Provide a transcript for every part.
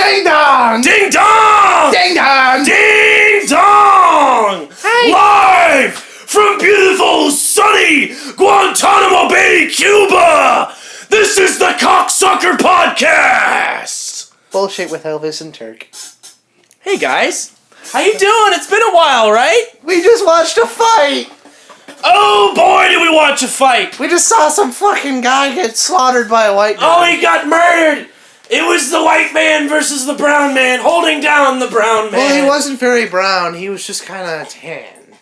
Ding dong! Ding dong! Ding dong! Ding dong! Hi. Live from beautiful, sunny Guantanamo Bay, Cuba! This is the Cocksucker Podcast! Bullshit with Elvis and Turk. Hey guys, how you doing? It's been a while, right? We just watched a fight! Oh boy, did we watch a fight! We just saw some fucking guy get slaughtered by a white Oh, man. he got murdered! It was the white man versus the brown man, holding down the brown man. Well, he wasn't very brown. He was just kind of tan.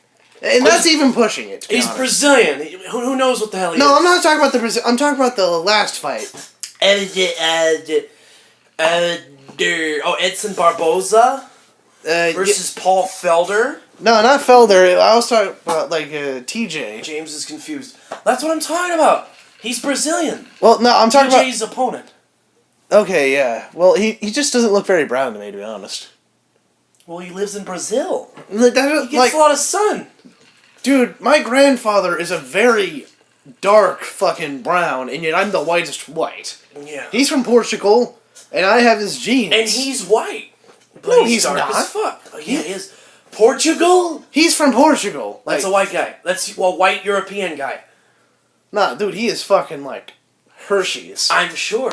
And that's even pushing it, to be He's honest. Brazilian. Who knows what the hell he is? No, I'm not talking about the Brazil. I'm talking about the last fight. Edson Barboza versus Paul Felder. No, not Felder. I was talking about, TJ. James is confused. That's what I'm talking about. He's Brazilian. Well, no, I'm talking about... TJ's opponent. Okay, yeah. Well, he just doesn't look very brown to me, to be honest. Well, he lives in Brazil. He Gets a lot of sun. Dude, my grandfather is a very dark fucking brown, and yet I'm the whitest white. Yeah. He's from Portugal, and I have his genes. And he's white. But No, he's he's dark not. as fuck. Oh, yeah, he is. Portugal? He's from Portugal. That's a white guy. That's a white European guy. Nah, dude, he is fucking, Hershey's. I'm sure.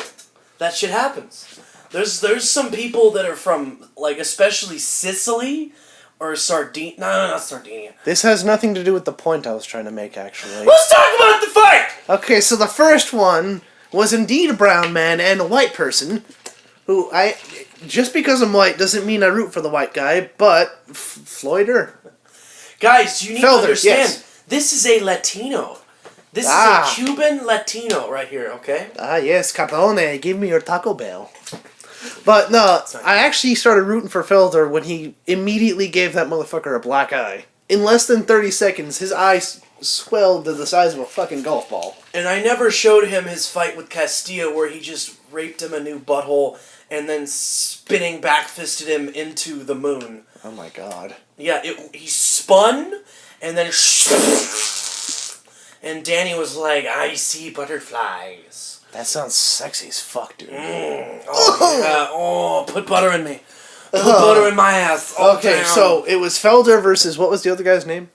That shit happens. There's some people that are from, especially Sicily or Sardinia. No, not Sardinia. This has nothing to do with the point I was trying to make, actually. Let's talk about the fight! Okay, so the first one was indeed a brown man and a white person, who just because I'm white doesn't mean I root for the white guy, but Floyder. Guys, you need to Felder, understand, yes. This is a Latino. This is a Cuban Latino right here, okay? Ah, yes, Capone, give me your Taco Bell. But no, I actually started rooting for Felder when he immediately gave that motherfucker a black eye. In less than 30 seconds, his eyes swelled to the size of a fucking golf ball. And I never showed him his fight with Castillo where he just raped him a new butthole and then spinning back-fisted him into the moon. Oh my god. Yeah, he spun and then and Danny was like, I see butterflies. That sounds sexy as fuck, dude. Oh, put butter in me. Put butter in my ass. Oh, okay, damn. so it was Felder versus, what was the other guy's name?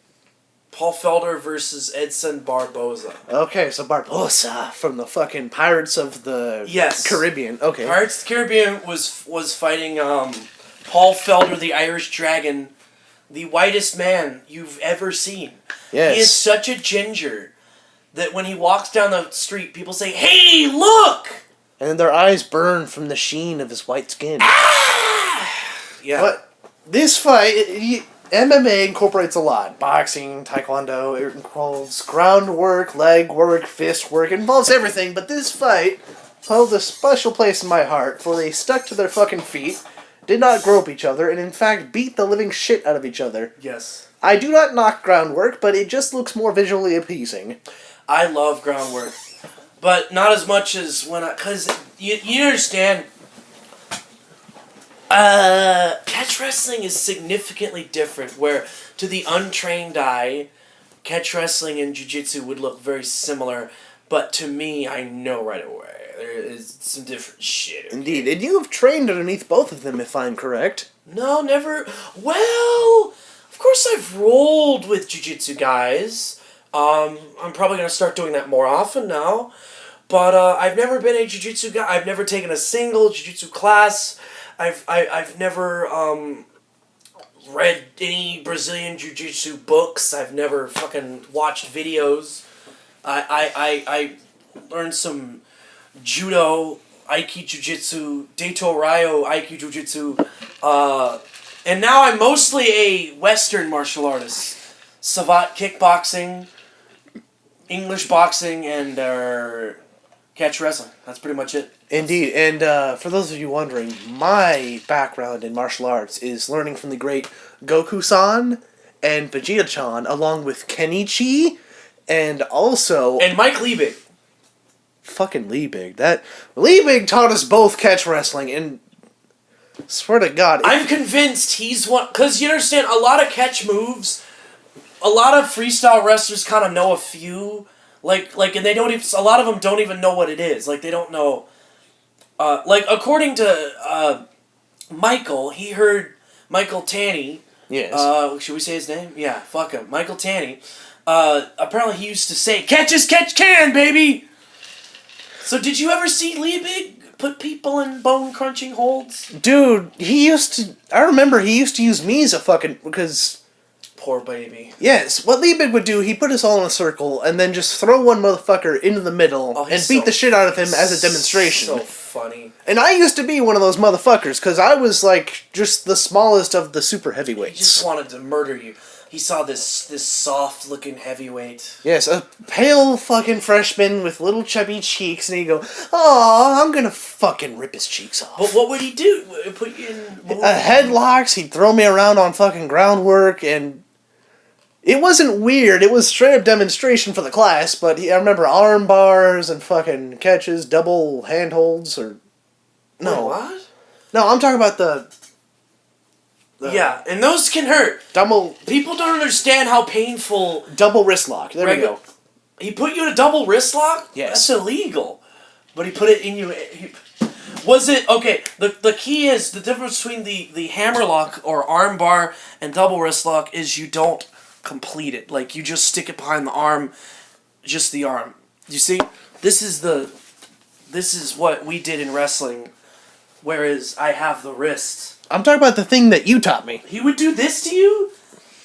Paul Felder versus Edson Barboza. Okay, so Barboza from the fucking Pirates of the Caribbean. Okay. Pirates of the Caribbean was fighting Paul Felder, the Irish Dragon, the whitest man you've ever seen. Yes. He is such a ginger that when he walks down the street, people say, "Hey, look!" And then their eyes burn from the sheen of his white skin. Ah! Yeah. But this fight, MMA incorporates a lot. Boxing, taekwondo, it involves groundwork, leg work, fist work. It involves everything, but this fight held a special place in my heart, for they stuck to their fucking feet, did not grope each other, and in fact beat the living shit out of each other. Yes. I do not knock groundwork, but it just looks more visually appeasing. I love groundwork, but not as much as because you understand, catch wrestling is significantly different, where to the untrained eye, catch wrestling and jiu-jitsu would look very similar, but to me, I know right away, there is some different shit. Indeed, and you have trained underneath both of them, if I'm correct. No, never. Well, of course I've rolled with jiu-jitsu guys. I'm probably going to start doing that more often now. But I've never been a jiu-jitsu guy. I've never taken a single jiu-jitsu class. I've never read any Brazilian jiu-jitsu books. I've never fucking watched videos. I learned some judo, Aiki jiu-jitsu, Deito Ryo Aiki jiu-jitsu, and now I'm mostly a Western martial artist. Savate kickboxing, English boxing, and catch wrestling. That's pretty much it. Indeed, and for those of you wondering, my background in martial arts is learning from the great Goku-san and Vegeta-chan, along with Kenichi, and also... And Mike Liebig. Fucking Liebig. Liebig taught us both catch wrestling, and swear to God... I'm convinced he's one... Because you understand, a lot of catch moves, a lot of freestyle wrestlers kind of know a few... and they don't even, a lot of them don't even know what it is. They don't know, according to Michael, he heard Michael Tanney. Yes. Should we say his name? Yeah, fuck him. Michael Tanney. Apparently he used to say, "Catch as catch can, baby!" So did you ever see Liebig put people in bone-crunching holds? Dude, I remember he used to use me as a fucking, because... Poor baby. Yes, what Liebig would do, he put us all in a circle, and then just throw one motherfucker into the middle, and beat the shit out of him as a demonstration. So funny. And I used to be one of those motherfuckers, because I was, like, just the smallest of the super heavyweights. He just wanted to murder you. He saw this soft-looking heavyweight. Yes, a pale fucking freshman with little chubby cheeks, and he'd go, "Aw, I'm gonna fucking rip his cheeks off." But what would he do? Put you in... Headlocks, he'd throw me around on fucking groundwork, and... It wasn't weird, it was straight up demonstration for the class, but I remember arm bars and fucking catches, double handholds, or... No. Wait, what? No, I'm talking about the yeah, and those can hurt. People don't understand how painful... Double wrist lock, there we go. He put you in a double wrist lock? Yes. That's illegal. But he put it in you... Was it... Okay, the key is, the difference between the hammer lock or arm bar and double wrist lock is you don't complete it. Like, you just stick it behind the arm, just the arm. You see? This is what we did in wrestling, whereas I have the wrist. I'm talking about the thing that you taught me. He would do this to you?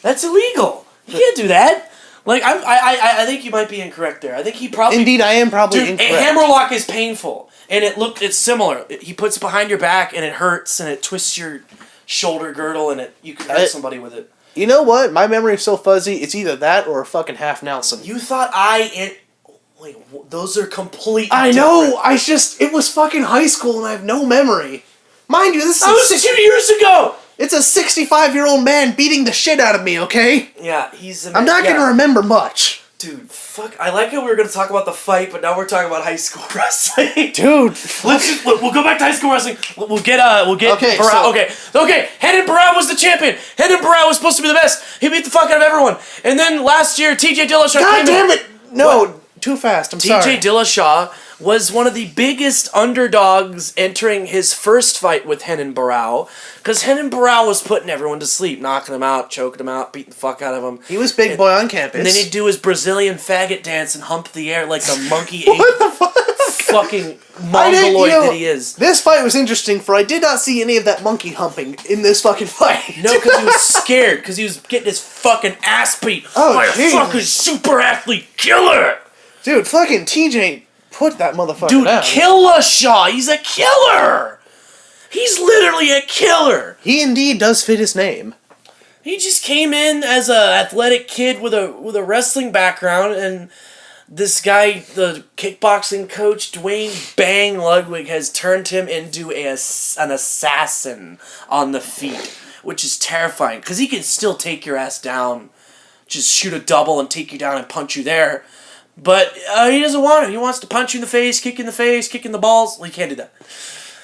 That's illegal. You can't do that. Like, I think you might be incorrect there. I think he probably... Indeed, I am probably incorrect. A hammerlock is painful, and it's similar. He puts it behind your back, and it hurts, and it twists your shoulder girdle, and you can hurt somebody with it. You know what? My memory is so fuzzy, it's either that or a fucking half Nelson. You thought Wait, those are completely I know! It was fucking high school, and I have no memory. Mind you, this is 2 years ago! It's a 65-year-old man beating the shit out of me, okay? Yeah, I'm not gonna remember much. Dude, fuck. I like how we were gonna talk about the fight, but now we're talking about high school wrestling. Dude. We'll go back to high school wrestling. We'll get okay, Barao. Okay, Renan Barao was the champion. Renan Barao was supposed to be the best. He beat the fuck out of everyone. And then last year, TJ Dillashaw God damn it! No, what? Too fast, I'm sorry. TJ Dillashaw was one of the biggest underdogs entering his first fight with Renan Barao, because Renan Barao was putting everyone to sleep, knocking them out, choking them out, beating the fuck out of them. He was big boy on campus. And then he'd do his Brazilian faggot dance and hump the air like the monkey what the fuck? Fucking mongoloid that he is. This fight was interesting, for I did not see any of that monkey humping in this fucking fight. No, because he was scared, because he was getting his fucking ass beat by a fucking super athlete killer. Dude, fucking TJ put that motherfucker Dude, down. Dillashaw, he's a killer! He's literally a killer! He indeed does fit his name. He just came in as a athletic kid with a wrestling background, and this guy, the kickboxing coach, Dwayne Bang Ludwig, has turned him into an assassin on the feet, which is terrifying, because he can still take your ass down, just shoot a double and take you down and punch you there. But he doesn't want it. He wants to punch you in the face, kick in the balls. Well, he can't do that.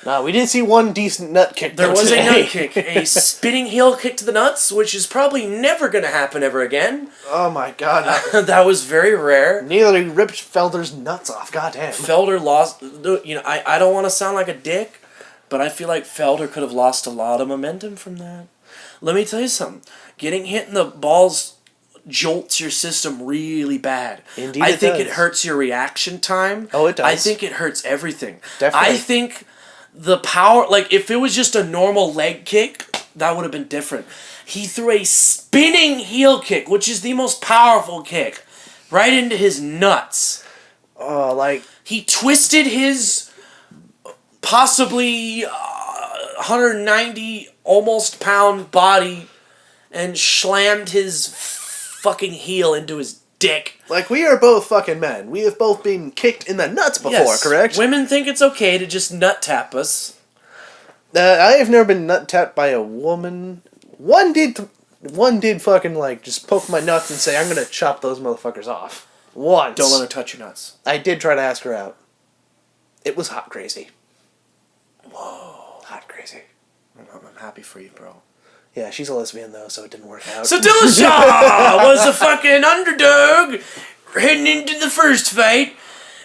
No, we did see one decent nut kick. There was a nut kick. A spinning heel kick to the nuts, which is probably never going to happen ever again. Oh my god. That was very rare. Nearly ripped Felder's nuts off. Goddamn. Felder lost... You know, I don't want to sound like a dick, but I feel like Felder could have lost a lot of momentum from that. Let me tell you something. Getting hit in the balls jolts your system really bad. Indeed, I think it hurts your reaction time. Oh, it does. I think it hurts everything. Definitely. I think the power, like if it was just a normal leg kick, that would have been different. He threw a spinning heel kick, which is the most powerful kick, right into his nuts. Oh, like he twisted his possibly 190 almost pound body and slammed his fucking heel into his dick. Like, we are both fucking men. We have both been kicked in the nuts before, yes. Correct? Women think it's okay to just nut tap us. I have never been nut tapped by a woman. One did fucking, like, just poke my nuts and say, I'm gonna chop those motherfuckers off. Once. Don't let her touch your nuts. I did try to ask her out. It was hot crazy. Whoa. Hot crazy. I'm happy for you, bro. Yeah, she's a lesbian, though, so it didn't work out. So Dillashaw was a fucking underdog heading into the first fight,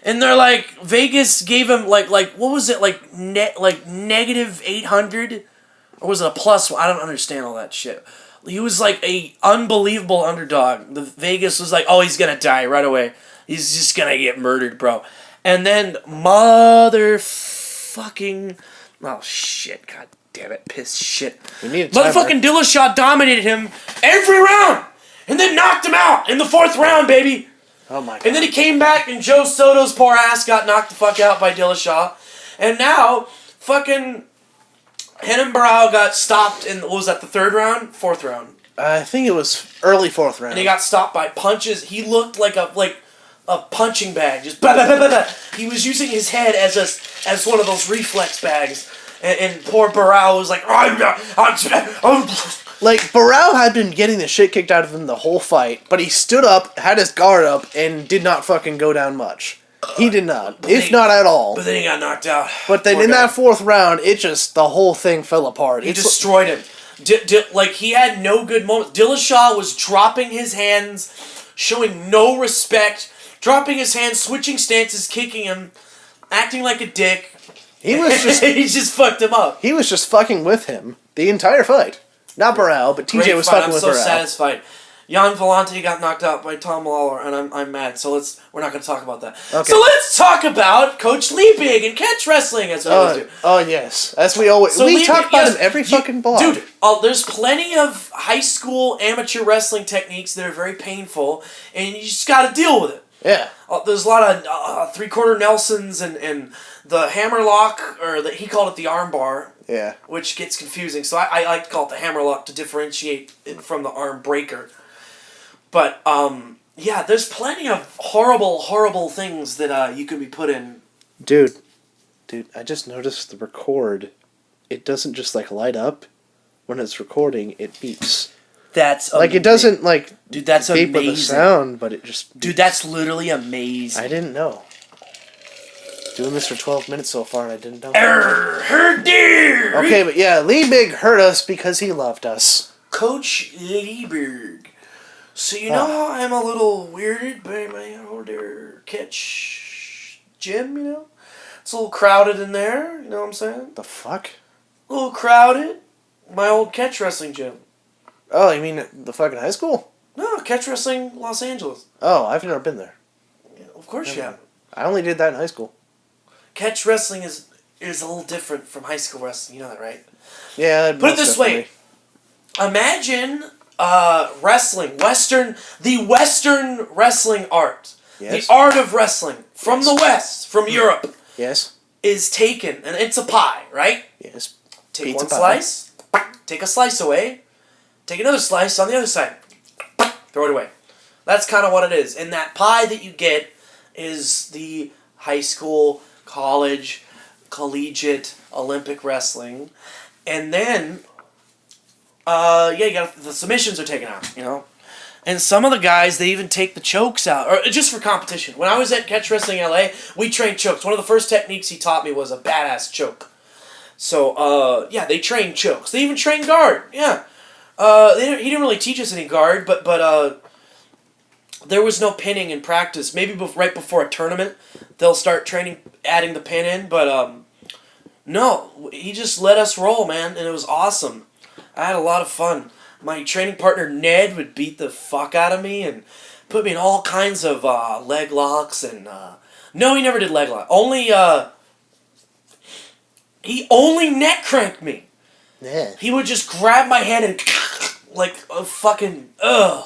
and they're like, Vegas gave him, like what was it, like negative 800 Or was it a plus one? I don't understand all that shit. He was like a unbelievable underdog. The Vegas was like, oh, he's gonna die right away. He's just gonna get murdered, bro. And then motherfucking... Oh, shit. God damn it. Piss shit. Motherfucking Dillashaw dominated him every round. And then knocked him out in the 4th round, baby. Oh, my God. And then he came back and Joe Soto's poor ass got knocked the fuck out by Dillashaw. And now, fucking... Renan Barao got stopped in, what was that, the 3rd round? 4th round. I think it was early 4th round. And he got stopped by punches. He looked like a punching bag. Just bah, bah, bah, bah, bah. He was using his head as one of those reflex bags. And poor Barao was like, Like, Barao had been getting the shit kicked out of him the whole fight, but he stood up, had his guard up, and did not fucking go down much. He did not. Not at all. But then he got knocked out. But then in that 4th round, the whole thing fell apart. He destroyed him. Like, he had no good moments. Dillashaw was dropping his hands, showing no respect, dropping his hands, switching stances, kicking him, acting like a dick. He just fucked him up. He was just fucking with him the entire fight. Not Barao, but TJ was fucking with Barao. I'm so satisfied. Jan Vellante got knocked out by Tom Lawler, and I'm mad. So we're not going to talk about that. Okay. So let's talk about Coach Liebig and catch wrestling, as we always do. Oh yes, as we always we talk about him every fucking blog. Dude, there's plenty of high school amateur wrestling techniques that are very painful, and you just got to deal with it. Yeah. There's a lot of 3/4 Nelsons and the hammerlock, or he called it the arm bar. Yeah. Which gets confusing. So I like to call it the hammerlock to differentiate it from the arm breaker. But, yeah, there's plenty of horrible, horrible things that you could be put in. Dude, I just noticed the record. It doesn't just, like, light up. When it's recording, it beeps. That's amazing. Like, it doesn't, like, dude, that's beep amazing. with the sound, but it just beeps. Dude, that's literally amazing. I didn't know. Doing this for 12 minutes so far, and I didn't know. Her dear! Okay, but yeah, Liebig hurt us because he loved us. Coach Liebig. So you know how I'm a little weirded by my older catch gym, you know? It's a little crowded in there, you know what I'm saying? The fuck? A little crowded. My old catch wrestling gym. Oh, you mean the fucking high school? No, catch wrestling Los Angeles. Oh, I've never been there. Yeah, of course you have. I only did that in high school. Catch wrestling is a little different from high school wrestling, you know that, right? Yeah. Put it this way. Imagine wrestling, the Western wrestling art. Yes. The art of wrestling from the West, from Europe. Yes. Is taken, and it's a pie, right? Yes. Take Pizza one slice, take a slice away, take another slice on the other side, throw it away. That's kind of what it is. And that pie that you get is the high school, college, collegiate, Olympic wrestling. And then, the submissions are taken out, you know? And some of the guys, they even take the chokes out, or just for competition. When I was at Catch Wrestling LA, we trained chokes. One of the first techniques he taught me was a badass choke. So, they train chokes. They even train guard, yeah. He didn't really teach us any guard, but there was no pinning in practice. Maybe right before a tournament, they'll start adding the pin in, but no, he just let us roll, man, and it was awesome. I had a lot of fun. My training partner, Ned, would beat the fuck out of me and put me in all kinds of leg locks and... No, he never did leg lock. He only neck cranked me. Yeah. He would just grab my head and... like a fucking... I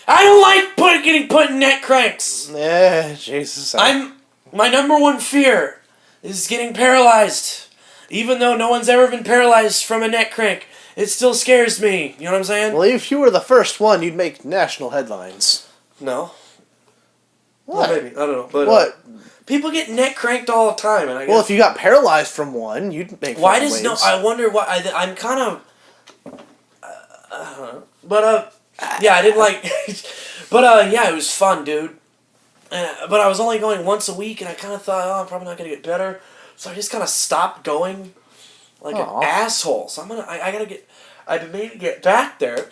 don't like getting put in neck cranks. Yeah, Jesus. My number one fear is getting paralyzed. Even though no one's ever been paralyzed from a neck crank, it still scares me. You know what I'm saying? Well, if you were the first one, you'd make national headlines. No. What? Well, maybe. I don't know. But, what? People get neck cranked all the time. And I guess, well, if you got paralyzed from one, you'd make why does waves. I wonder why... I'm kind of... I don't know. But, yeah, I didn't like... but, yeah, it was fun, dude. But I was only going once a week, and I kind of thought, I'm probably not going to get better. So I just kind of stopped going like an asshole. So I've been made to get back there.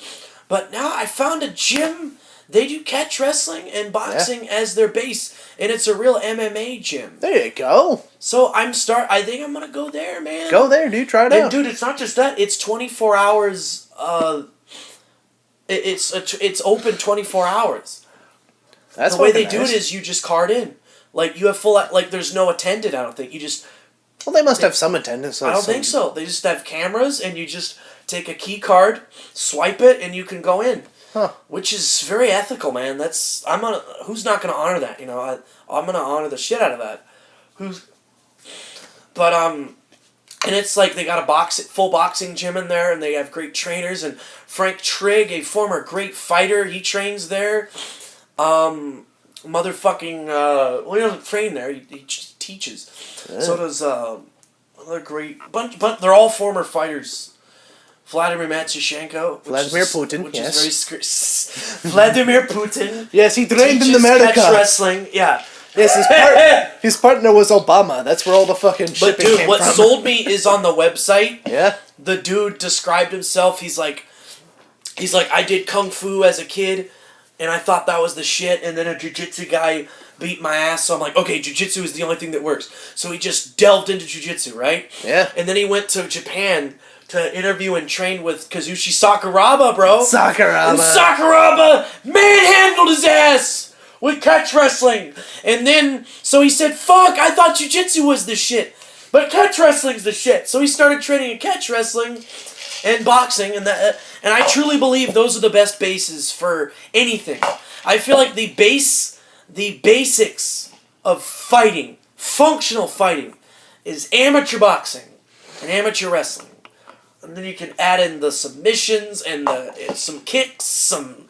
But now I found a gym they do catch wrestling and boxing as their base, and it's a real MMA gym. There you go. So I think I'm gonna go there, man. Go there, dude. Try it out. And dude, it's not just that; it's 24 hours. It's open 24 hours. That's the way they nice. do it is you just card in, like you have full like there's no attendant. I don't think you just. Well, they must have some attendance. I don't think so. They just have cameras, and you just take a key card, swipe it, and you can go in. Huh. Which is very ethical, man. Who's not gonna honor that? I'm gonna honor the shit out of that. And it's like they got a full boxing gym in there, and they have great trainers. And Frank Trigg, a former great fighter, he trains there. He doesn't train there. He just teaches. Yeah. So does another great bunch, but they're all former fighters. Vladimir Matyushenko. Vladimir Putin, which yes. is very Vladimir Putin. Yes, he trained in America. Catch wrestling, yeah. Yes, his partner was Obama. That's where all the fucking shit came from. What sold me is on the website. Yeah. The dude described himself. He's like, I did kung fu as a kid, and I thought that was the shit. And then a jiu-jitsu guy beat my ass, so I'm like, okay, jiu-jitsu is the only thing that works. So he just delved into jiu-jitsu, right? Yeah. And then he went to Japan to interview and train with Kazushi Sakuraba, bro. And Sakuraba manhandled his ass with catch wrestling. And then, so he said, fuck, I thought jiu-jitsu was the shit. But catch wrestling's the shit. So he started training in catch wrestling and boxing. And I truly believe those are the best bases for anything. I feel like the basics of fighting, functional fighting, is amateur boxing and amateur wrestling. And then you can add in the submissions and some kicks, some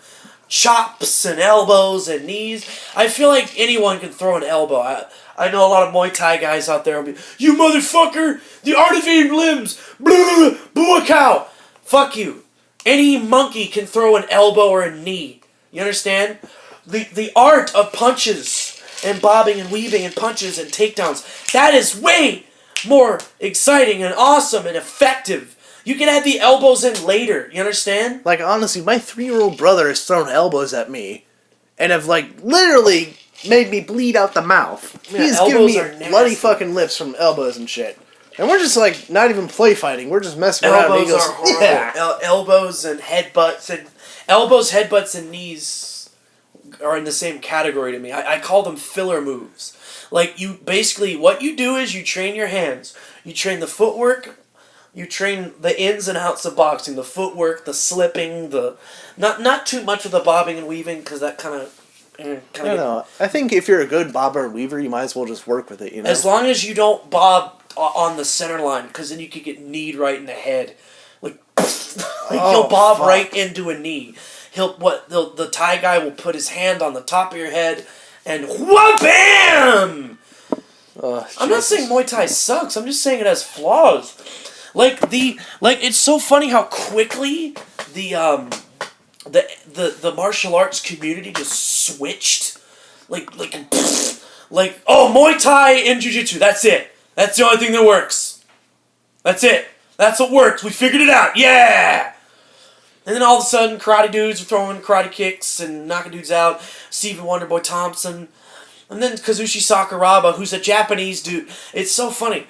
chops and elbows and knees. I feel like anyone can throw an elbow. I know a lot of Muay Thai guys out there will be, you motherfucker, the art of eight limbs, blah, blah, cow. Fuck you. Any monkey can throw an elbow or a knee. You understand? The art of punches and bobbing and weaving and punches and takedowns, that is way more exciting and awesome and effective. You can add the elbows in later. You understand? Like, honestly, my 3-year-old brother has thrown elbows at me and have, like, literally made me bleed out the mouth. Yeah, He's giving me bloody fucking lips from elbows and shit. And we're just, like, not even play fighting. We're just messing around. Elbows are horrible. Yeah. Elbows and headbutts. Elbows, headbutts, and knees are in the same category to me. I call them filler moves. Like, what you do is you train your hands. You train the footwork. You train the ins and outs of boxing, the footwork, the slipping, not too much of the bobbing and weaving, because that kind of. I don't know. I think if you're a good bobber or weaver, you might as well just work with it. You know. As long as you don't bob on the center line, because then you could get kneed right in the head, he'll bob right into a knee. The Thai guy will put his hand on the top of your head, and wha-bam! I'm not saying Muay Thai sucks. I'm just saying it has flaws. It's so funny how quickly the martial arts community just switched. Muay Thai and Jiu-Jitsu, that's it. That's the only thing that works. That's it. That's what works. We figured it out. Yeah! And then all of a sudden, karate dudes are throwing karate kicks and knocking dudes out. Stephen Wonderboy Thompson. And then Kazushi Sakuraba, who's a Japanese dude. It's so funny.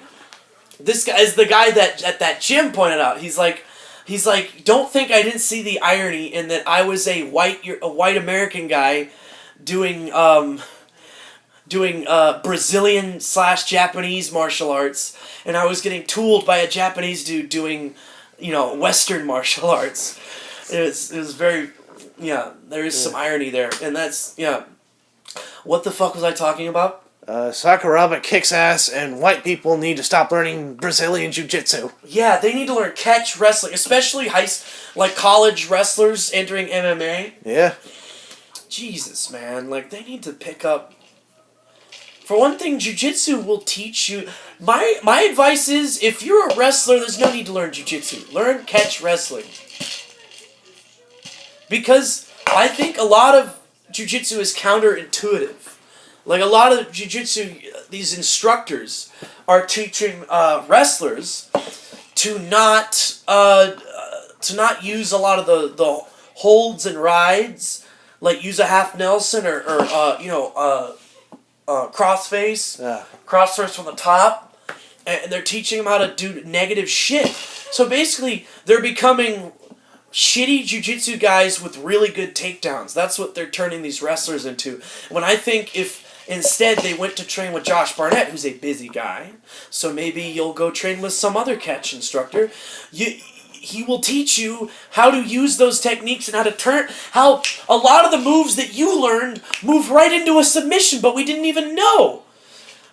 This guy is the guy that at that gym pointed out. He's like, don't think I didn't see the irony in that I was a white American guy doing Brazilian/Japanese martial arts, and I was getting tooled by a Japanese dude doing, Western martial arts. It was very, there is some irony there, and that's, What the fuck was I talking about? Sakuraba kicks ass, and white people need to stop learning Brazilian Jiu-Jitsu. Yeah, they need to learn catch wrestling, especially college wrestlers entering MMA. Yeah. Jesus, man, they need to pick up. For one thing, Jiu-Jitsu will teach you. My advice is, if you're a wrestler, there's no need to learn Jiu-Jitsu. Learn catch wrestling. Because I think a lot of Jiu-Jitsu is counterintuitive. A lot of Jiu-Jitsu, these instructors are teaching wrestlers to not use a lot of the holds and rides like use a half Nelson or crossface, crossface from the top, and they're teaching them how to do negative shit. So basically, they're becoming shitty jiu-jitsu guys with really good takedowns. That's what they're turning these wrestlers into. When I think if instead they went to train with Josh Barnett, who's a busy guy, so maybe you'll go train with some other catch instructor. He will teach you how to use those techniques and how a lot of the moves that you learned move right into a submission, but we didn't even know.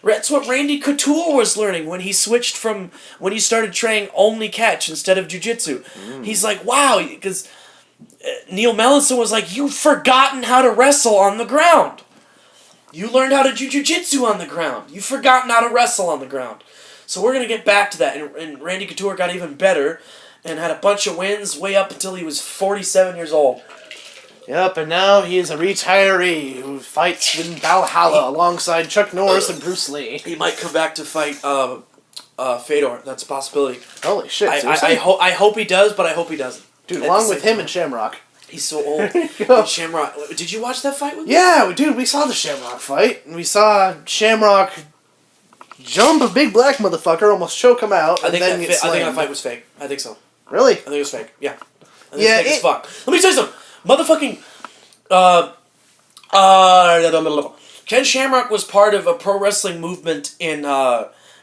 That's what Randy Couture was learning when he started training only catch instead of jiu-jitsu. He's like, wow, because Neil Mellison was like, you've forgotten how to wrestle on the ground. You learned how to do jiu-jitsu on the ground. You've forgotten how to wrestle on the ground. So we're going to get back to that. And Randy Couture got even better and had a bunch of wins way up until he was 47 years old. Yep, and now he is a retiree who fights in Valhalla alongside Chuck Norris and Bruce Lee. He might come back to fight Fedor. That's a possibility. Holy shit, I hope he does, but I hope he doesn't. Dude, along with him and Shamrock. He's so old. Shamrock. Did you watch that fight with me? Yeah, dude, we saw the Shamrock fight. And we saw Shamrock jump a big black motherfucker, almost choke him out, I think that fight was fake. I think so. Really? I think it was fake. Yeah. I think it's fake as fuck. Let me tell you something. Motherfucking Ken Shamrock was part of a pro wrestling movement in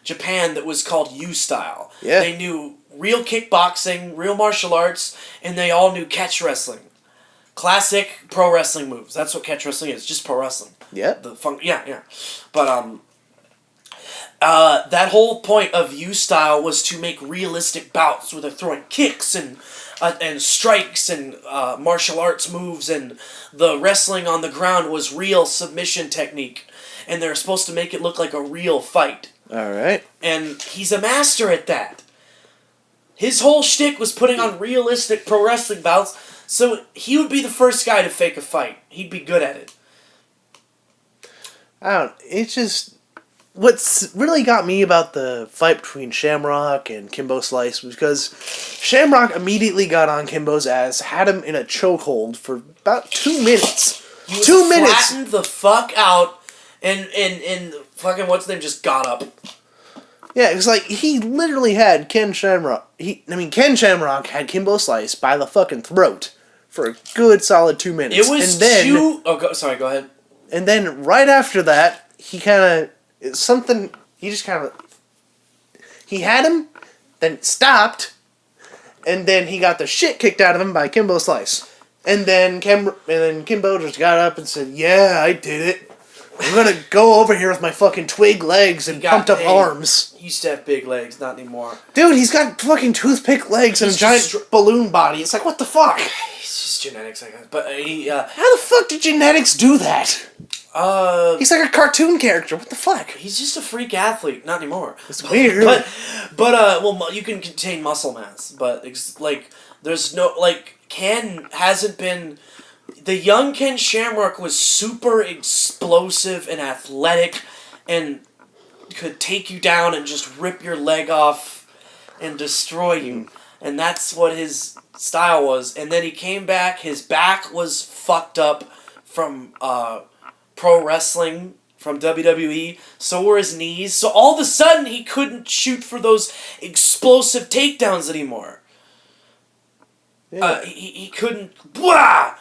Japan that was called U-Style. Yeah. They knew real kickboxing, real martial arts, and they all knew catch wrestling. Classic pro wrestling moves. That's what catch wrestling is, just pro wrestling. Yeah. Yeah. But that whole point of U-Style was to make realistic bouts where they're throwing kicks and strikes and martial arts moves, and the wrestling on the ground was real submission technique, and they're supposed to make it look like a real fight. Alright. And he's a master at that. His whole shtick was putting on realistic pro wrestling bouts, so he would be the first guy to fake a fight. He'd be good at it. It's just... What's really got me about the fight between Shamrock and Kimbo Slice was because Shamrock immediately got on Kimbo's ass, had him in a chokehold for about 2 minutes. He was flattened the fuck out, and fucking what's his name just got up. Yeah, it's like he literally had Ken Shamrock. Ken Shamrock had Kimbo Slice by the fucking throat for a good solid 2 minutes. It was sorry, go ahead. And then right after that, he kind of... He had him, then stopped, and then he got the shit kicked out of him by Kimbo Slice. And then Kimbo just got up and said, yeah, I did it. I'm gonna go over here with my fucking twig legs and pumped up arms. He used to have big legs, not anymore. Dude, he's got fucking toothpick legs and a giant balloon body. It's like, what the fuck? He's just genetics, I guess. But how the fuck did genetics do that? He's like a cartoon character. What the fuck? He's just a freak athlete. Not anymore. It's weird. But you can contain muscle mass. But there's no Ken hasn't been. The young Ken Shamrock was super explosive and athletic, and could take you down and just rip your leg off and destroy you. And that's what his style was. And then he came back. His back was fucked up from pro wrestling, from WWE. So were his knees. So all of a sudden, he couldn't shoot for those explosive takedowns anymore. Yeah. He couldn't... Blah!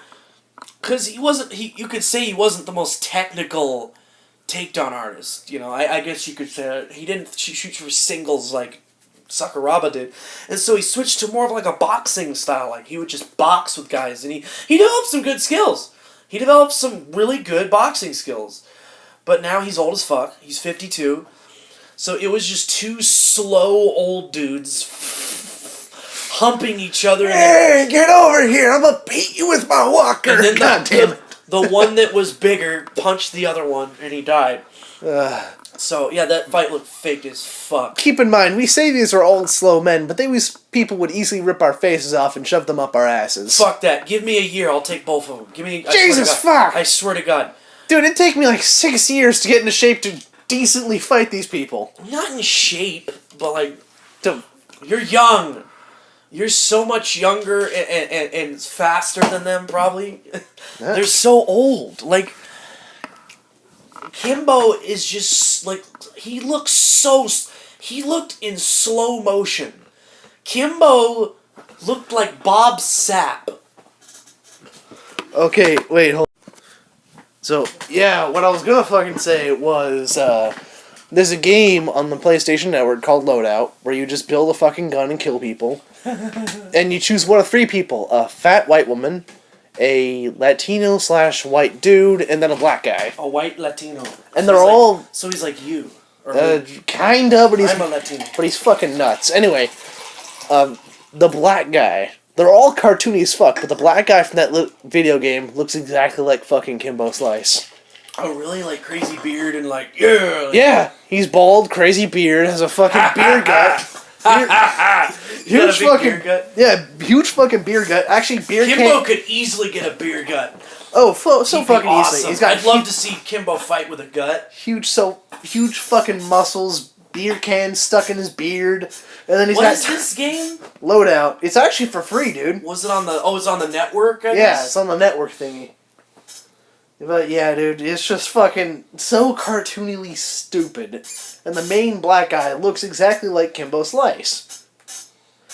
Because he wasn't... you could say he wasn't the most technical takedown artist. You know, I guess you could say he didn't shoot for singles like Sakuraba did. And so he switched to more of like a boxing style. Like, he would just box with guys. And he developed some good skills. He developed some really good boxing skills. But now he's old as fuck. He's 52. So it was just two slow old dudes humping each other. Hey, get over here. I'm going to beat you with my walker. And then God damn it. The one that was bigger punched the other one, and he died. So, yeah, that fight looked fake as fuck. Keep in mind, we say these are old, slow men, but people would easily rip our faces off and shove them up our asses. Fuck that. Give me a year, I'll take both of them. Jesus fuck! I swear to God. Dude, it'd take me like 6 years to get into shape to decently fight these people. Not in shape, but you're young. You're so much younger and faster than them, probably. They're so old. Like, Kimbo is just, like, he looked in slow motion. Kimbo looked like Bob Sapp. Okay, wait, hold on. So, yeah, what I was gonna fucking say was, there's a game on the PlayStation Network called Loadout, where you just build a fucking gun and kill people. And you choose one of three people. A fat white woman, a Latino/white dude, and then a black guy. A white Latino. And they're all... So he's like you. Or kinda, but I'm a Latino. But he's fucking nuts. Anyway, the black guy... They're all cartoony as fuck, but the black guy from that video game looks exactly like fucking Kimbo Slice. Oh, really? Like crazy beard and like, yeah. Like, yeah, he's bald, crazy beard, has a fucking beer gut. Huge fucking beer gut. Yeah, huge fucking beer gut. Actually, beer. Kimbo could easily get a beer gut. Oh, so fucking awesome. easily. He's got. I'd love to see Kimbo fight with a gut. Huge fucking muscles. Beer can stuck in his beard, and then he's What got. is this game? Loadout. It's actually for free, dude. Was it on the? Oh, it's on the network. I yeah, guess? it's on the network thingy. But yeah, dude, it's just fucking so cartoonily stupid. And the main black guy looks exactly like Kimbo Slice.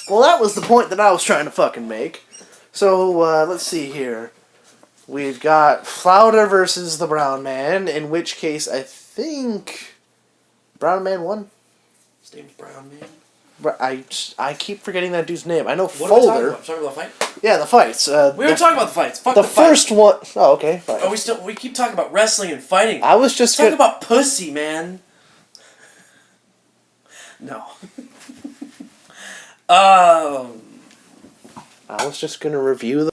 Well, that was the point that I was trying to fucking make. So, let's see here. We've got Flounder versus the Brown Man, in which case I think Brown Man won. His name's Brown Man. I keep forgetting that dude's name. I know What are we talking Folder. about? Talking about the fight? Yeah, the fights. We were talking about the fights. Fuck the the fight. first one. Oh, okay. Fine. Oh, we keep talking about wrestling and fighting. I was just talking about pussy, man. No. I was just gonna review the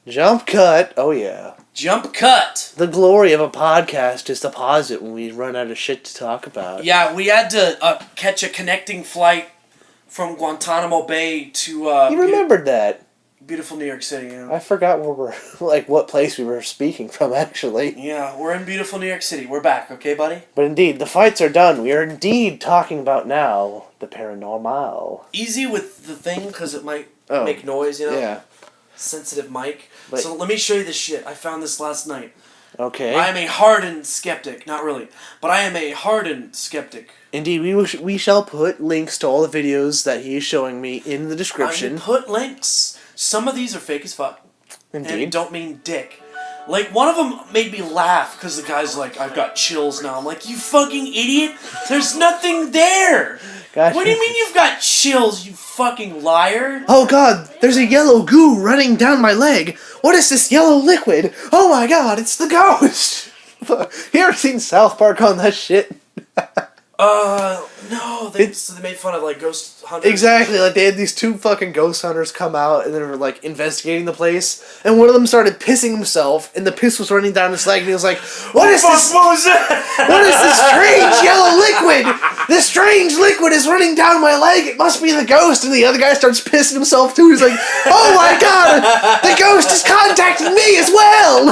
jump cut. Oh yeah. Jump cut. The glory of a podcast is to pause it when we run out of shit to talk about. Yeah, we had to catch a connecting flight from Guantanamo Bay to you remembered that. Beautiful New York City. You know? I forgot where we're what place we were speaking from actually. Yeah, we're in beautiful New York City. We're back, okay, buddy? But indeed, the fights are done. We are indeed talking about now the paranormal. Easy with the thing because it might make noise, you know? Yeah. Sensitive mic. But, so let me show you this shit. I found this last night. Okay. I am a hardened skeptic. Not really. But I am a hardened skeptic. Indeed, we shall put links to all the videos that he is showing me in the description. I put links. Some of these are fake as fuck. Indeed. And don't mean dick. Like, one of them made me laugh because the guy's like, I've got chills now. I'm like, you fucking idiot. There's nothing there. Gotcha. What do you mean you've got chills, you fucking liar? Oh god, there's a yellow goo running down my leg. What is this yellow liquid? Oh my god, it's the ghost. You ever seen South Park on that shit? No, they made fun of, like, ghost hunters. Exactly, like, they had these two fucking ghost hunters come out, and they were, like, investigating the place, and one of them started pissing himself, and the piss was running down his leg, and he was like, What is this? What was that? What is this strange yellow liquid? This strange liquid is running down my leg, it must be the ghost, and the other guy starts pissing himself, too, he's like, Oh my god, the ghost is contacting me as well!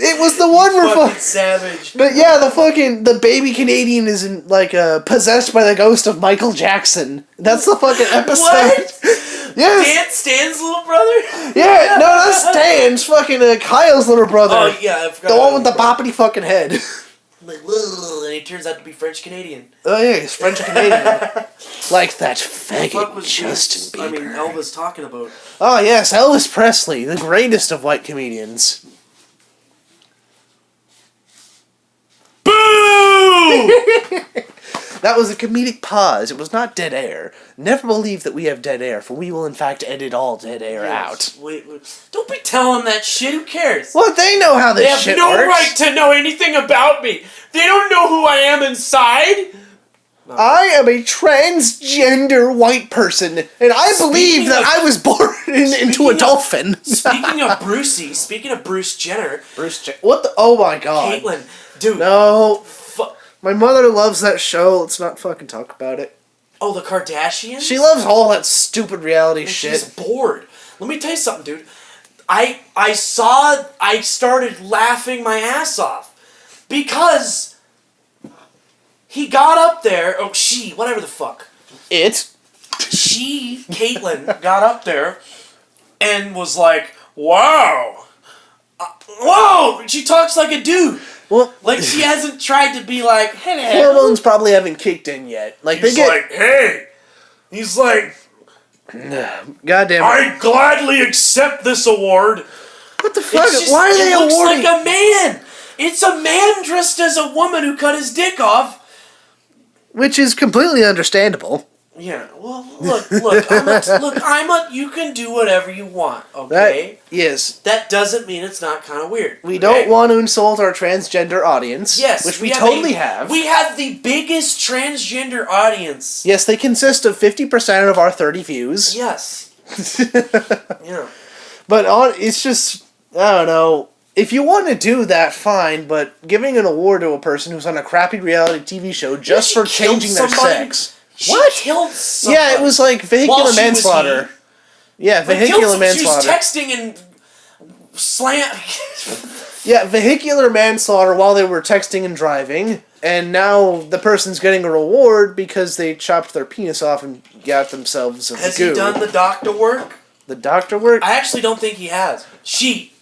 It was the one where fucking savage. But yeah, the baby Canadian is possessed by the ghost of Michael Jackson. That's the fucking episode. What? Yes. Stan's little brother? Yeah, no, that's Stan's fucking Kyle's little brother. Oh yeah, I forgot. The one with the boppity fucking head. Like, whoa, and he turns out to be French Canadian. Oh yeah, he's French Canadian. Like that faggot Justin Bieber. I mean, Elvis talking about. Oh yes, Elvis Presley, the greatest of white comedians. That was a comedic pause. It was not dead air. Never believe that we have dead air, for we will in fact edit all dead air out. Wait, don't be telling that shit. Who cares? Well, they know how this shit works. They have no right to know anything about me. They don't know who I am inside. No. I am a transgender white person, and I believe that I was born into a dolphin. Speaking of Bruce Jenner. What the? Oh my god. Caitlyn, dude. No. My mother loves that show. Let's not fucking talk about it. Oh, the Kardashians? She loves all that stupid reality shit. She's bored. Let me tell you something, dude. I started laughing my ass off. Because he got up there, whatever the fuck. It. Caitlin, got up there and was like, wow. Whoa! She talks like a dude. Well, like she hasn't tried to be like, hey. Hormones probably haven't kicked in yet. Like He's like, hey. He's like, goddamn. I gladly accept this award. What the fuck? Why are they awarding? It looks like a man. It's a man dressed as a woman who cut his dick off. Which is completely understandable. Yeah, well, look, you can do whatever you want, okay? Yes. That doesn't mean it's not kind of weird. We don't want to insult our transgender audience. Yes. Which we totally have. We have the biggest transgender audience. Yes, they consist of 50% of our 30 views. Yes. Yeah. But it's just, I don't know. If you want to do that, fine, but giving an award to a person who's on a crappy reality TV show just for changing their sex... She killed somebody. Yeah, it was like vehicular manslaughter. Yeah, vehicular manslaughter. She was texting and Yeah, vehicular manslaughter while they were texting and driving, and now the person's getting a reward because they chopped their penis off and got themselves a Has goo. he done the doctor work? The doctor work? I actually don't think he has. She.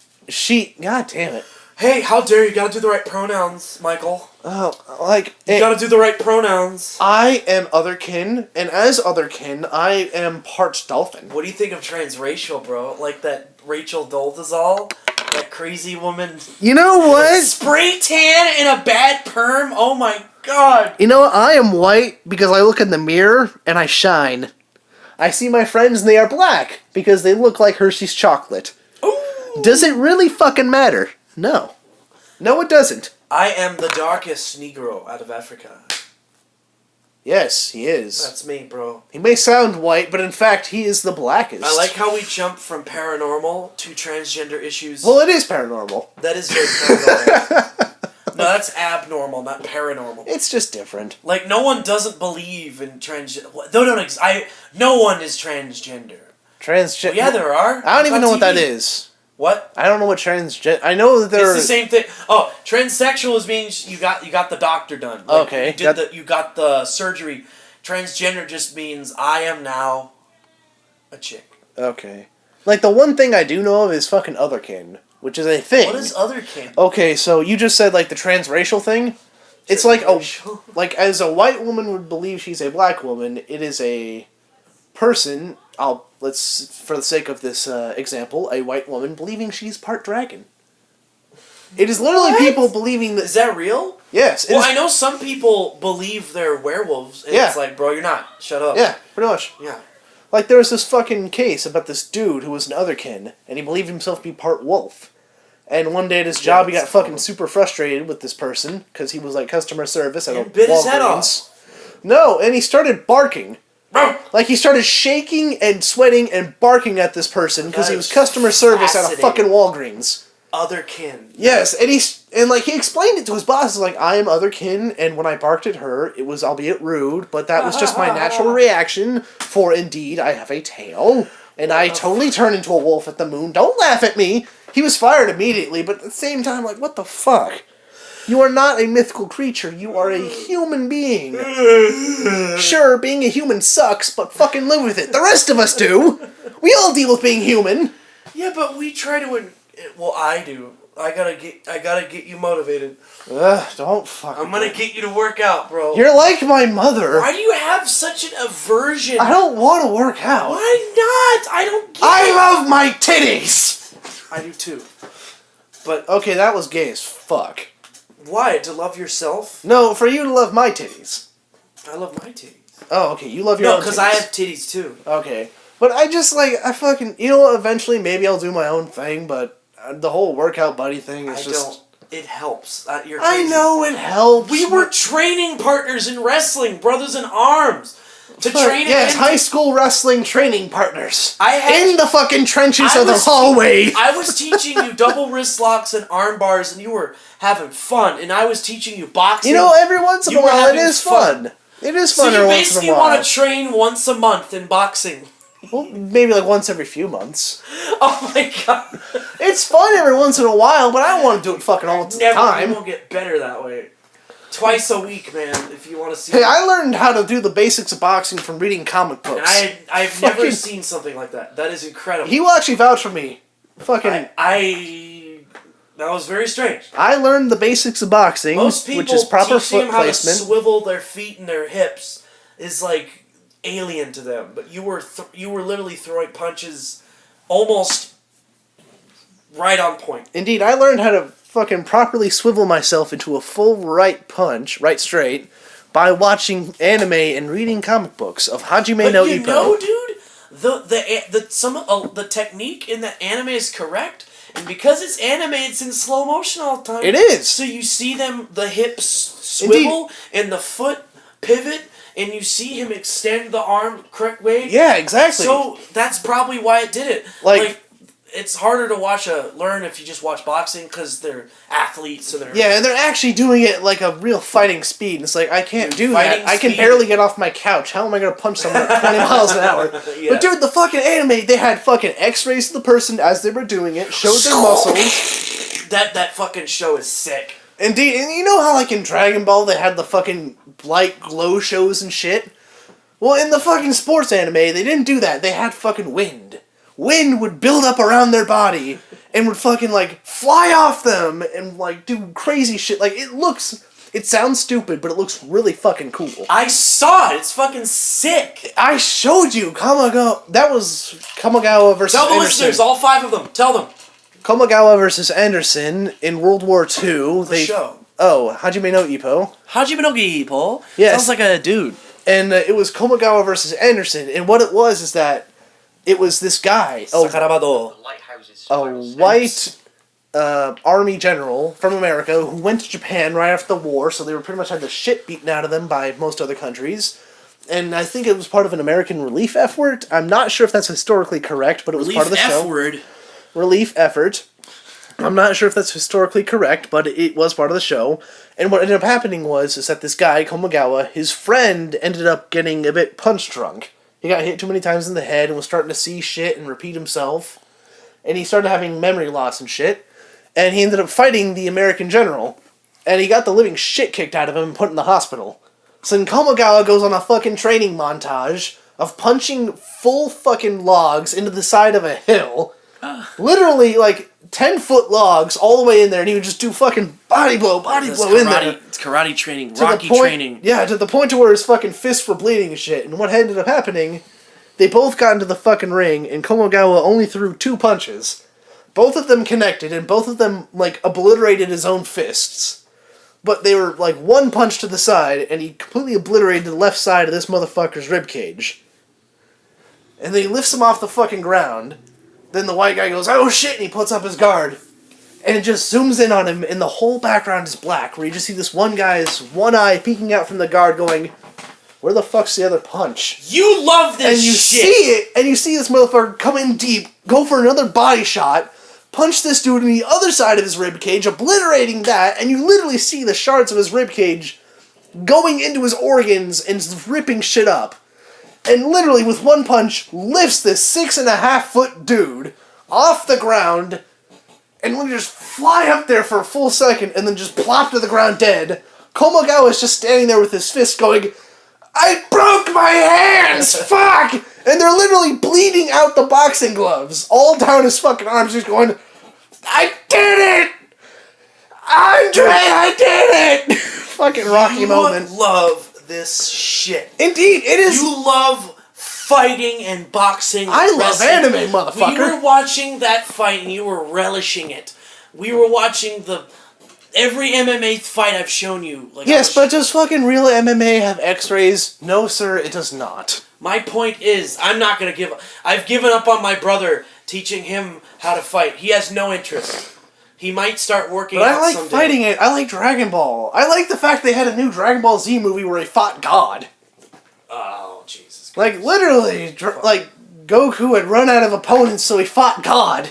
God damn it. Hey, how dare you? Gotta do the right pronouns, Michael. Oh, like... You gotta do the right pronouns. I am otherkin, and as otherkin, I am part dolphin. What do you think of transracial, bro? Like that Rachel Dolezal? That crazy woman... You know what? Spray tan and a bad perm? Oh my god. You know what? I am white because I look in the mirror and I shine. I see my friends and they are black because they look like Hershey's chocolate. Ooh. Does it really fucking matter? No. No, it doesn't. I am the darkest Negro out of Africa. Yes, he is. That's me, bro. He may sound white, but in fact, he is the blackest. I like how we jump from paranormal to transgender issues. Well, it is paranormal. That is very paranormal. No, that's abnormal, not paranormal. It's just different. Like, no one doesn't believe in transgender. No one is transgender. Transgender? Well, yeah, there are. I don't even know what that is. What? I don't know what transgender... I know that there It's the same thing. Oh, transsexual is means you got the doctor done. Like, okay. You got the surgery. Transgender just means I am now a chick. Okay. Like, the one thing I do know of is fucking otherkin, which is a thing. What is otherkin? Okay, so you just said, like, the transracial thing? It's like like, as a white woman would believe she's a black woman, it is a person... Let's, for the sake of this example, a white woman believing she's part dragon. It is literally people believing that... Is that real? Yes. Well, I know some people believe they're werewolves, and it's like, bro, you're not. Shut up. Yeah, pretty much. Yeah. Like, there was this fucking case about this dude who was an otherkin, and he believed himself to be part wolf. And one day at his job, he got fucking super frustrated with this person, because he was, like, customer service at a Walgreens. Bit his head off. No, and he started barking. Like, he started shaking and sweating and barking at this person because he was customer service at a fucking Walgreens. Otherkin. Yes, and he explained it to his boss. Like, I am otherkin, and when I barked at her, it was albeit rude, but that was just my natural reaction, for indeed I have a tail, and I totally turn into a wolf at the moon. Don't laugh at me! He was fired immediately, but at the same time, like, what the fuck? You are not a mythical creature. You are a human being. Sure, being a human sucks, but fucking live with it. The rest of us do. We all deal with being human. Yeah, but we try to... Well, I do. I gotta get you motivated. Don't fucking... I'm gonna get you to work out, bro. You're like my mother. Why do you have such an aversion? I don't want to work out. Why not? I don't get I love my titties! I do too. But, okay, that was gay as fuck. Why? To love yourself? No, for you to love my titties. I love my titties. Oh, okay, you love your own titties. No, because I have titties too. Okay. But I just, like, I fucking... You know what, eventually maybe I'll do my own thing, but the whole workout buddy thing is just... It helps. You're crazy. I know it helps. We were training partners in wrestling, brothers in arms. To train yes, high school wrestling training partners. In the fucking trenches of the hallway. I was teaching you double wrist locks and arm bars, and you were having fun. And I was teaching you boxing. You know, every once in a while it is fun. It is fun every once in a while. So you basically want to train once a month in boxing. Well, maybe like once every few months. Oh my god. It's fun every once in a while, but I don't want to do it fucking all the time. You won't get better that way. twice a week, man. If you want to see. Hey, I learned how to do the basics of boxing from reading comic books. And I've never seen something like that. That is incredible. He will actually vouch for me. Fucking. That was very strange. I learned the basics of boxing, Most people which is proper teaching foot them how placement. to swivel their feet and their hips is like alien to them. But you were literally throwing punches almost right on point. Indeed, I learned how to fucking properly swivel myself into a full right punch, right straight, by watching anime and reading comic books of Hajime no Ippo. You know, dude, the technique in that anime is correct. And because it's anime, it's in slow motion all the time. It is. So you see the hips swivel and the foot pivot, and you see him extend the arm correct way. Yeah, exactly. So that's probably why it did it. Like it's harder to learn if you just watch boxing because they're athletes and they're... Yeah, and they're actually doing it like a real fighting speed. And it's like, I can't do that. I can barely get off my couch. How am I going to punch someone at 20 miles an hour? Yeah. But dude, the fucking anime, they had fucking x-rays of the person as they were doing it, showed their muscles. That fucking show is sick. Indeed, and you know how like in Dragon Ball they had the fucking light glow shows and shit? Well, in the fucking sports anime, they didn't do that. They had fucking wind. Wind would build up around their body and would fucking, like, fly off them and, like, do crazy shit. Like, it sounds stupid, but it looks really fucking cool. I saw it. It's fucking sick. I showed you. That was Kamigawa versus Anderson. Tell the listeners, all 5 of them. Tell them. Kamigawa versus Anderson in World War II. The show. Oh, Hajime no Ippo. Hajime no Ippo? Yes. Sounds like a dude. And it was Kamigawa versus Anderson. And what it was is that it was this guy, a white army general from America who went to Japan right after the war, so they were pretty much had the shit beaten out of them by most other countries. And I think it was part of an American relief effort. I'm not sure if that's historically correct, but it was part of the show. Relief effort. I'm not sure if that's historically correct, but it was part of the show. And what ended up happening is that this guy, Kamigawa, his friend ended up getting a bit punch drunk. He got hit too many times in the head and was starting to see shit and repeat himself. And he started having memory loss and shit. And he ended up fighting the American general. And he got the living shit kicked out of him and put in the hospital. So then Kamigawa goes on a fucking training montage of punching full fucking logs into the side of a hill. Literally, like, 10-foot logs all the way in there, and he would just do fucking body blow in there. It's karate training, Rocky training. Yeah, to the point to where his fucking fists were bleeding and shit. And what ended up happening, they both got into the fucking ring, and Kamigawa only threw 2 punches. Both of them connected, and both of them, like, obliterated his own fists. But they were, like, 1 punch to the side, and he completely obliterated the left side of this motherfucker's ribcage. And then he lifts him off the fucking ground. Then the white guy goes, oh shit, and he puts up his guard. And it just zooms in on him, and the whole background is black, where you just see this one guy's one eye peeking out from the guard going, where the fuck's the other punch? You love this and you shit! See it, and you see this motherfucker come in deep, go for another body shot, punch this dude in the other side of his ribcage, obliterating that, and you literally see the shards of his ribcage going into his organs and ripping shit up. And literally, with 1 punch, lifts this 6.5-foot dude off the ground, and we just fly up there for a full second, and then just plop to the ground dead. Kamigawa's just standing there with his fist going, I broke my hands! Fuck! And they're literally bleeding out the boxing gloves all down his fucking arms. He's going, I did it! Andre, I did it! Fucking Rocky moment. Love this shit. Indeed, it is. You love fighting and boxing. I love anime, motherfucker. We were watching that fight and you were relishing it. We were watching every MMA fight I've shown you. Like, yes, but does fucking real MMA have x-rays? No, sir, it does not. My point is, I'm not going to give up. I've given up on my brother, teaching him how to fight. He has no interest. He might start working out someday. But I like fighting it. I like Dragon Ball. I like the fact they had a new Dragon Ball Z movie where he fought God. Oh, Jesus Christ. Like, literally, Goku had run out of opponents, so he fought God.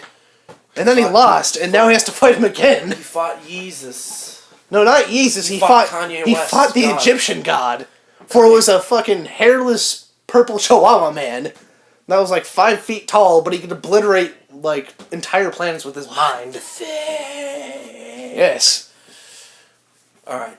And then he lost, and now he has to fight him again. He fought Jesus. No, not Jesus. He fought Kanye West. He fought the Egyptian God. For it was a fucking hairless purple chihuahua man. That was like 5 feet tall, but he could obliterate like entire planets with his mind. Yes. All right.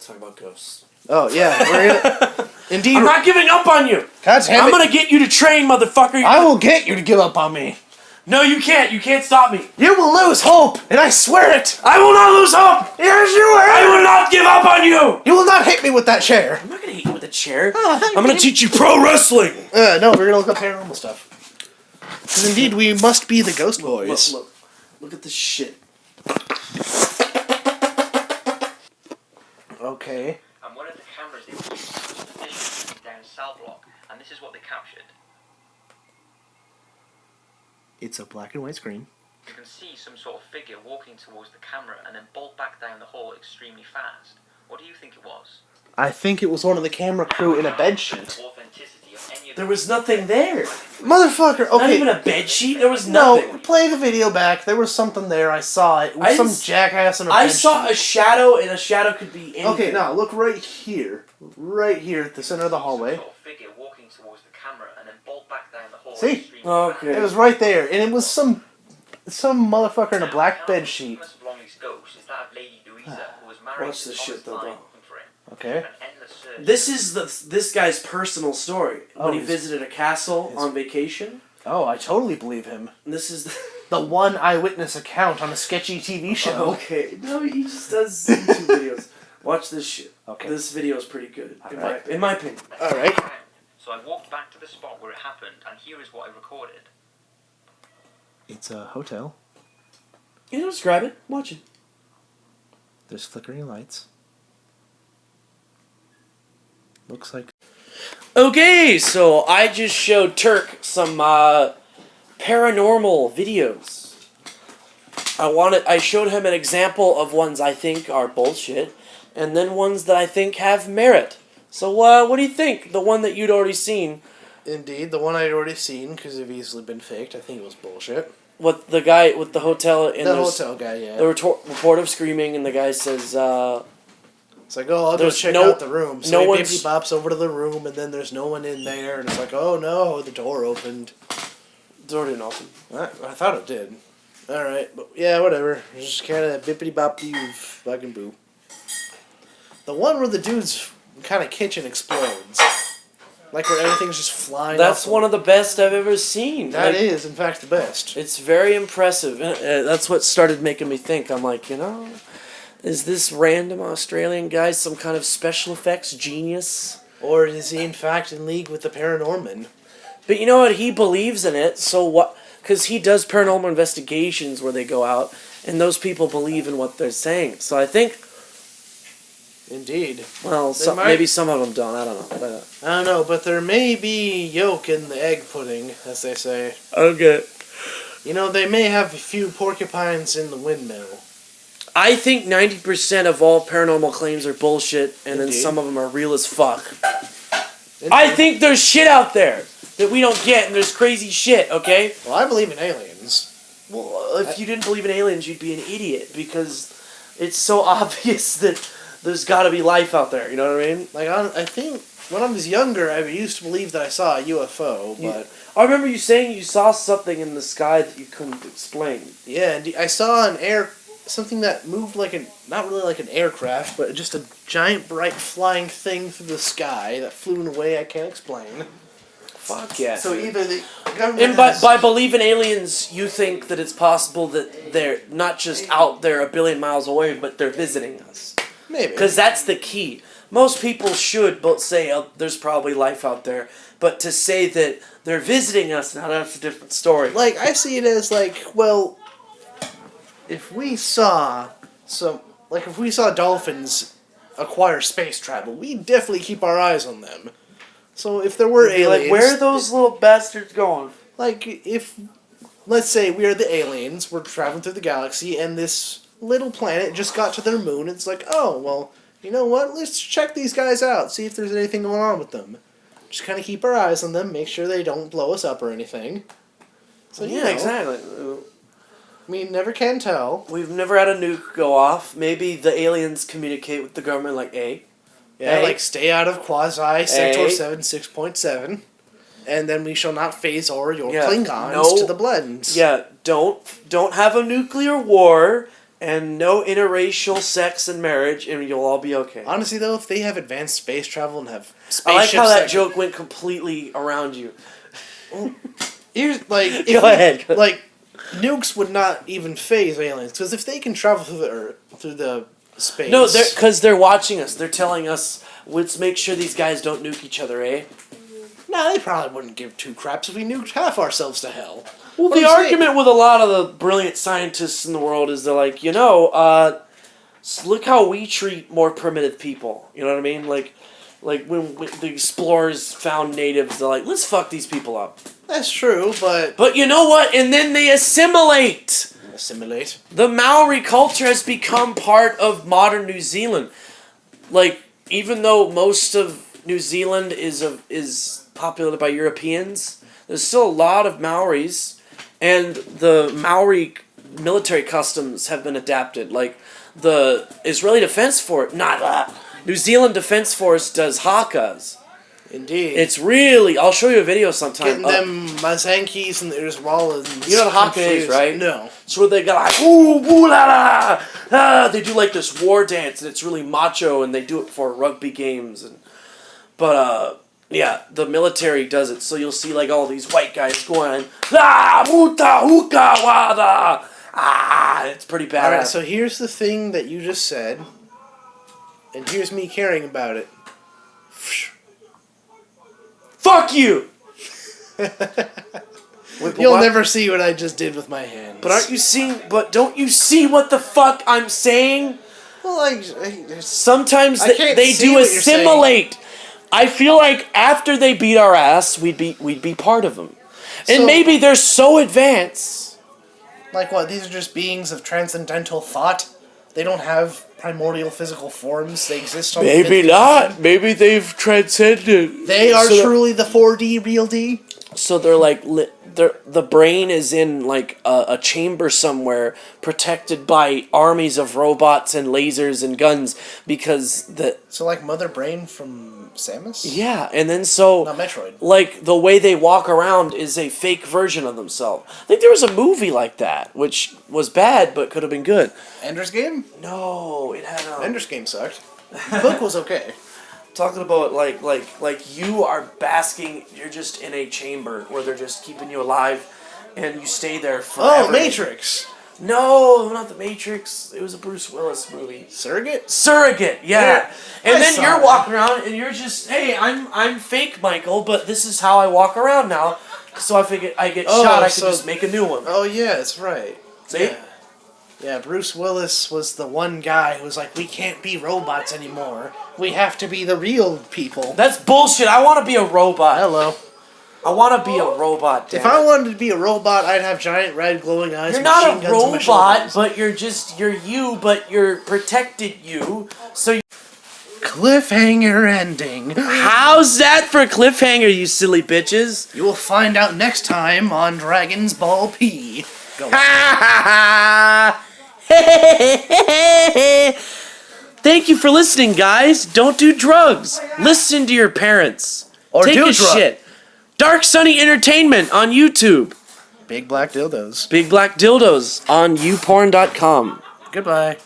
talk about ghosts. Oh, yeah. We're gonna... Indeed. I'm not giving up on you. God damn it. I'm gonna get you to train, motherfucker. I will get you to give up on me. No, you can't. You can't stop me. You will lose hope, and I swear it. I will not lose hope. Yes, you will. I will not give up on you. You will not hit me with that chair. I'm not gonna hit you with a chair. Oh, I'm gonna teach you pro wrestling. No, we're gonna look up paranormal stuff. Because indeed, we must be the ghost boys. Look at this shit. Okay. And one of the cameras they were using was positioned down cell block, and this is what they captured. It's a black and white screen. You can see some sort of figure walking towards the camera and then bolt back down the hall extremely fast. What do you think it was? I think it was one of the camera crew in a bed sheet. Authenticity of any of There was nothing there. Motherfucker, okay. Not even a bed sheet. There was nothing. No, play the video back. There was something there. I saw it. It was some jackass in a bed I saw sheet. a shadow, and a shadow could be anything. Okay, now look right here. Right here at the center of the hallway. Some sort of figure walking towards the camera and then bolt back down the hall See? extremely fast. Okay. It was right there, and it was some motherfucker in a black bed sheet. Most longest ghost is that of Lady Louisa, who was married Watch to this Thomas shit, though, Lyne, bro. looking for him. Okay. An endless search. This is this guy's personal story. When he his- visited a castle on vacation. Oh, I totally believe him. And this is The one eyewitness account on a sketchy TV show. Okay. No, he just does YouTube videos. Watch this shit. Okay. This video is pretty good, Alright. in my opinion. All right. So I walked back to the spot where it happened, and here is what I recorded. It's a hotel. You know, describe it. Watch it. There's flickering lights. Looks like... Okay, so I just showed Turk some paranormal videos. I showed him an example of ones I think are bullshit, and then ones that I think have merit. So what do you think? The one that you'd already seen, Indeed, the one I'd already seen, because it easily been faked. I think it was bullshit. with the guy with the hotel in The hotel guy, yeah. the report of screaming, and the guy says, It's like, oh, I'll go There's check no- out the room. So no he one's- bippity bops over to the room, and then there's no one in there, and it's like, oh no, the door opened. door didn't open. I thought it did. Alright, but yeah, whatever. Just kind of bippity bop you fucking boo. The one where the dude's kind of kitchen explodes. Like where everything's just flying That's off one of the best I've ever seen. That Like, is, in fact, the best. It's very impressive. That's what started making me think. I'm like, is this random Australian guy some kind of special effects genius? Or is he, in fact, in league with the Paranorman? But you know what? He believes in it, so what? Because he does paranormal investigations where they go out, and those people believe in what they're saying. So I think, Indeed. well, might- maybe some of them don't. I don't know. But, I don't know, but there may be yolk in the egg pudding, as they say. okay. You know, they may have a few porcupines in the windmill. I think 90% of all paranormal claims are bullshit, and then Indeed. some of them are real as fuck. I think there's shit out there that we don't get, and there's crazy shit, okay? Well, I believe in aliens. Well, if you didn't believe in aliens, you'd be an idiot, because it's so obvious that there's gotta be life out there, you know what I mean? Like, I think when I was younger, I used to believe that I saw a UFO, but... I remember you saying you saw something in the sky that you couldn't explain. Yeah, and I saw something that moved like not really like an aircraft, but just a giant bright flying thing through the sky that flew in a way I can't explain. Fuck yeah. So either the government And by believing aliens, you think that it's possible that they're not just out there a billion miles away, but they're visiting us. maybe. Because that's the key. Most people should both say, oh, there's probably life out there. But to say that they're visiting us, now that's a different story. Like, I see it as like, well, if we saw dolphins acquire space travel, we'd definitely keep our eyes on them. So if there were aliens... Like, where are those little bastards going? Like, if... Let's say we are the aliens, we're traveling through the galaxy, and this little planet just got to their moon, it's like, oh, well, you know what? Let's check these guys out, see if there's anything going on with them. Just kind of keep our eyes on them, make sure they don't blow us up or anything. So, you know, exactly. we never can tell. We've never had a nuke go off. Maybe the aliens communicate with the government like, hey. Yeah, Hey. like stay out of quasi Sector Hey. 7 6.7, and then we shall not phase over your Yeah, Klingons no. to the blends. Yeah, don't have a nuclear war. and no interracial sex and marriage, and you'll all be okay. Honestly, though, if they have advanced space travel and have spaceships... I like how that joke went completely around you. Here's, like... Go ahead. Like, nukes would not even phase aliens, because if they can travel through the Earth, through the space... No, because they're watching us. They're telling us, let's make sure these guys don't nuke each other, eh? Nah, they probably wouldn't give two craps if we nuked half ourselves to hell. Well, the argument with a lot of the brilliant scientists in the world is they're like, look how we treat more primitive people. You know what I mean? Like when the explorers found natives, they're like, let's fuck these people up. That's true, but... But you know what? And then they assimilate. Assimilate? The Maori culture has become part of modern New Zealand. Like, even though most of New Zealand is populated by Europeans, there's still a lot of Maoris. And the Maori military customs have been adapted. Like, the Israeli Defense Force, New Zealand Defense Force does hakas. Indeed. It's really, I'll show you a video sometime. Getting them Mazankis and the Urzwalans. You know what a haka is, right? No. It's where they got like, ooh, ooh, la, la, la. They do like this war dance, and it's really macho, and they do it for rugby games. Yeah, the military does it, so you'll see like all these white guys going, muta, hookah, wada. It's pretty badass. Alright, so here's the thing that you just said, and here's me caring about it. Fuck you! You'll never see what I just did with my hands. But don't you see what the fuck I'm saying? Well, sometimes they do assimilate. I feel like after they beat our ass, we'd be part of them. And maybe they're so advanced. Like what? These are just beings of transcendental thought? They don't have primordial physical forms? They exist on Maybe not. Maybe they've transcended. They are truly the 4D real D? So they're like... the brain is in like a chamber somewhere protected by armies of robots and lasers and guns because So like Mother Brain from Samus? Yeah, and then so... Not Metroid. Like, the way they walk around is a fake version of themselves. I think there was a movie like that, which was bad, but could have been good. Ender's Game? No, it had Ender's Game sucked. The book was okay. Talking about, like you are basking, you're just in a chamber where they're just keeping you alive, and you stay there forever. Oh, Matrix! No, not The Matrix. It was a Bruce Willis movie. Surrogate, yeah. And then you're walking around and you're just, hey, I'm fake Michael, but this is how I walk around now. So I figure I get shot, I can just make a new one. Oh yeah, that's right. See? Yeah, Bruce Willis was the one guy who was like, we can't be robots anymore. We have to be the real people. That's bullshit. I want to be a robot. Hello. I want to be a robot, If I wanted to be a robot, I'd have giant red glowing eyes. You're not a robot, but you're you, but you're protected you. So cliffhanger ending. How's that for a cliffhanger, you silly bitches? You will find out next time on Dragon's Ball P. Go. Thank you for listening, guys. Don't do drugs. Listen to your parents. Or take do a shit. Dark Sunny Entertainment on YouTube. Big Black Dildos. Big Black Dildos on youporn.com. Goodbye.